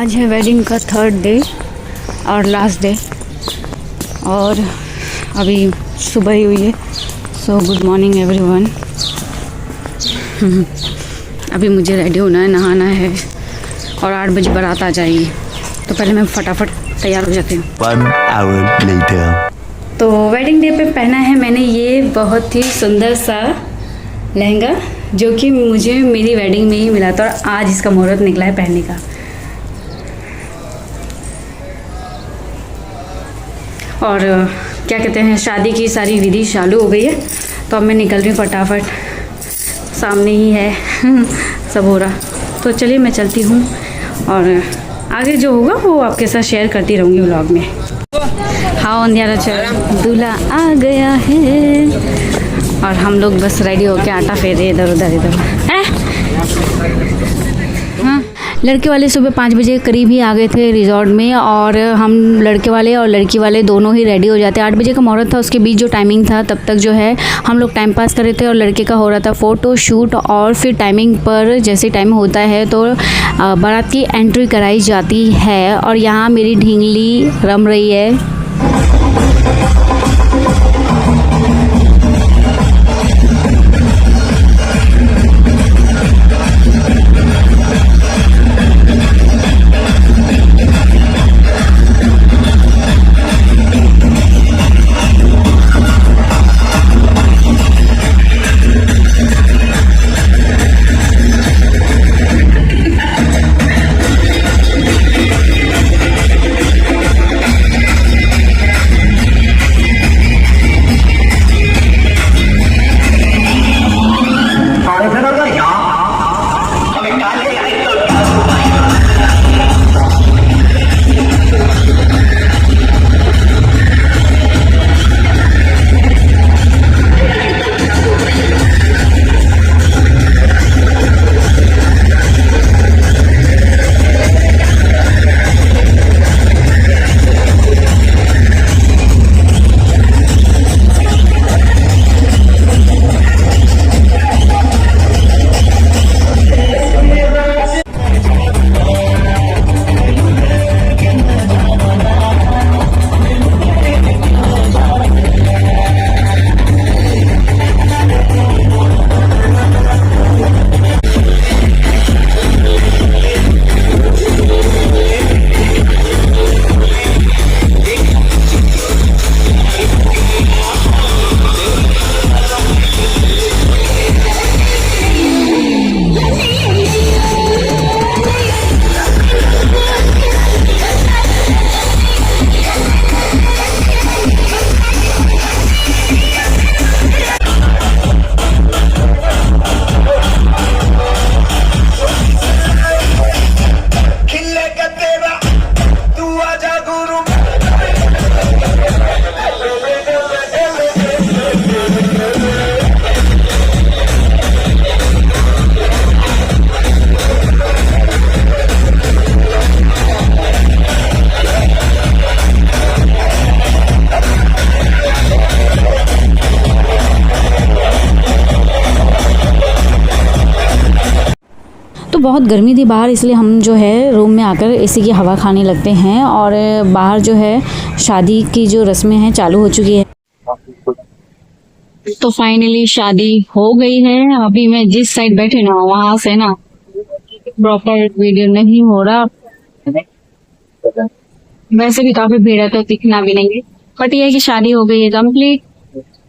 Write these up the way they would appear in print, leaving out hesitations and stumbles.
आज है वेडिंग का 3rd डे और लास्ट डे और अभी सुबह ही हुई है। So good morning everyone. अभी मुझे रेडी होना है, नहाना है और 8 बजे बारात आ जाएगी, तो पहले मैं फटाफट तैयार हो जाती हूँ। 1 hour later. तो वेडिंग डे पे पहना है मैंने ये बहुत ही सुंदर सा लहंगा, जो कि मुझे मेरी वेडिंग में ही मिला था और आज इसका मुहूर्त निकला है पहनने का। और क्या कहते हैं, शादी की सारी विधि चालू हो गई है, तो अब मैं निकल रही हूँ फटाफट, सामने ही है सब हो रहा। तो चलिए मैं चलती हूँ और आगे जो होगा वो आपके साथ शेयर करती रहूँगी व्लॉग में। हाँ अंधियारा चल, दूल्हा आ गया है और हम लोग बस रेडी होके आटा फेर रहे इधर उधर हाँ, लड़के वाले सुबह 5 बजे के करीब ही आ गए थे रिजॉर्ट में, और हम लड़के वाले और लड़की वाले दोनों ही रेडी हो जाते। 8 बजे का मुहूर्त था, उसके बीच जो टाइमिंग था तब तक जो है हम लोग टाइम पास कर रहे थे और लड़के का हो रहा था फ़ोटो शूट। और फिर टाइमिंग पर जैसे टाइम होता है तो बारात की एंट्री कराई जाती है और यहाँ मेरी ढींगली रम रही है। बहुत गर्मी थी बाहर, इसलिए हम जो है रूम में आकर एसी की हवा खाने लगते हैं और बाहर जो है शादी की जो रस्में हैं चालू हो चुकी है। तो फाइनली शादी हो गई है। अभी मैं जिस साइड बैठे ना वहां से ना प्रॉपर वीडियो नहीं हो रहा, वैसे भी काफी भीड़ है तो दिखना भी नहीं है, बट ये है कि शादी हो गई है कंप्लीट।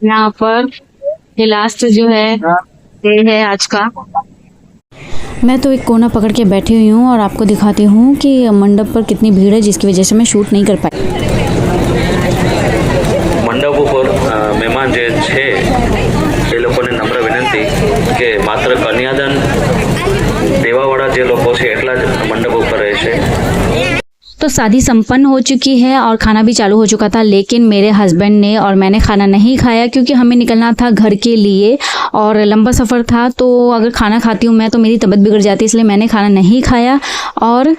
यहाँ पर ये लास्ट जो है ये है आज का। मैं तो एक कोना पकड़ के बैठी हुई हूँ और आपको दिखाती हूँ कि मंडप पर कितनी भीड़ है, जिसकी वजह से मैं शूट नहीं कर पाई। મંડપ ઉપર મહેમાન જે છે એ લોકોને નમ્ર વિનંતી કે માત્ર કન્યાદાન દેવાવાળા જે લોકો છે એટલા જ મંડપ ઉપર રહેશે। तो शादी संपन्न हो चुकी है और खाना भी चालू हो चुका था, लेकिन मेरे हस्बैंड ने और मैंने खाना नहीं खाया क्योंकि हमें निकलना था घर के लिए और लंबा सफ़र था। तो अगर खाना खाती हूँ मैं तो मेरी तबीयत बिगड़ जाती है, इसलिए मैंने खाना नहीं खाया। और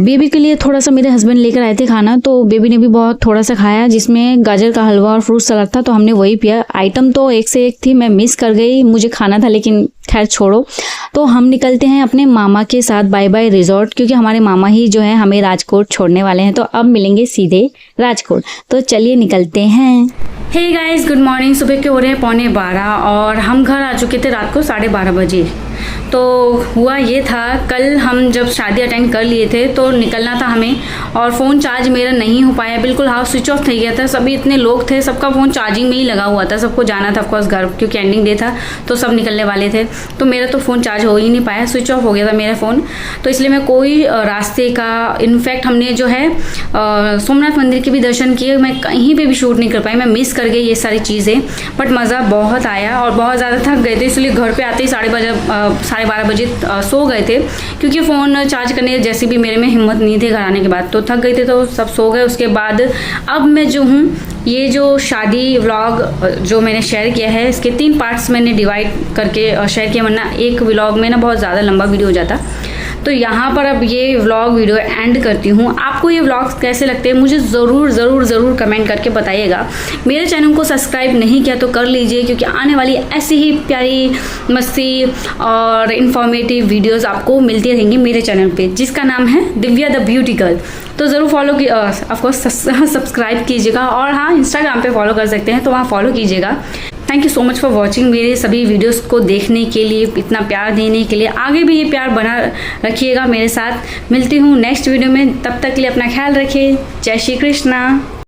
बेबी के लिए थोड़ा सा मेरे हस्बैंड लेकर आए थे खाना, तो बेबी ने भी बहुत थोड़ा सा खाया, जिसमें गाजर का हलवा और फ्रूट सलाद था, तो हमने वही पिया। आइटम तो एक से एक थी, मैं मिस कर गई, मुझे खाना था लेकिन खैर छोड़ो। तो हम निकलते हैं अपने मामा के साथ बाय बाय रिजॉर्ट, क्योंकि हमारे मामा ही जो है हमें राजकोट छोड़ने वाले हैं, तो अब मिलेंगे सीधे राजकोट। तो चलिए निकलते हैं। Hey guys, good morning. सुबह के हो रहे हैं 11:15 और हम घर आ चुके थे रात को 12:30 बजे। तो हुआ ये था, कल हम जब शादी अटेंड कर लिए थे तो निकलना था हमें, और फ़ोन चार्ज मेरा नहीं हो पाया, बिल्कुल हाफ स्विच ऑफ થઈ गया था। सभी इतने लोग थे, सबका फ़ोन चार्जिंग में ही लगा हुआ था, सबको जाना था ऑफकोर्स घर, क्योंकि एंडिंग डे था तो सब निकलने वाले थे। तो मेरा तो फ़ोन चार्ज हो ही नहीं पाया, स्विच ऑफ हो गया था मेरा फ़ोन। तो इसलिए मैं कोई रास्ते का, इनफैक्ट हमने जो है सोमनाथ मंदिर के भी दर्शन किए, मैं कहीं पर भी शूट नहीं कर पाई, मैं मिस कर गई ये सारी चीज़ें। बट मज़ा बहुत आया और बहुत ज़्यादा थक गए थे, इसलिए घर पर आते ही 12:30 बजे सो गए थे, क्योंकि फ़ोन चार्ज करने जैसे भी मेरे में हिम्मत नहीं थी घर आने के बाद, तो थक गए थे तो सब सो गए। उसके बाद अब मैं जो हूँ, ये जो शादी व्लॉग जो मैंने शेयर किया है, इसके 3 पार्ट्स मैंने डिवाइड करके शेयर किया, वरना एक व्लॉग में ना बहुत ज़्यादा लंबा वीडियो हो जाता। तो यहाँ पर अब ये व्लॉग वीडियो एंड करती हूँ। आपको ये व्लॉग्स कैसे लगते हैं मुझे ज़रूर कमेंट करके बताइएगा। मेरे चैनल को सब्सक्राइब नहीं किया तो कर लीजिए, क्योंकि आने वाली ऐसी ही प्यारी मस्ती और इन्फॉर्मेटिव वीडियोस आपको मिलती रहेंगी मेरे चैनल पे, जिसका नाम है दिव्या द ब्यूटी गर्ल। तो ज़रूर फॉलो की, ऑफकोर्स सब्सक्राइब कीजिएगा, और हाँ इंस्टाग्राम पे फॉलो कर सकते हैं, तो वहाँ फॉलो कीजिएगा। Thank you so much for watching. मेरे सभी वीडियोस को देखने के लिए, इतना प्यार देने के लिए, आगे भी ये प्यार बना रखिएगा मेरे साथ। मिलती हूँ नेक्स्ट वीडियो में, तब तक के लिए अपना ख्याल रखिए। जय श्री कृष्णा।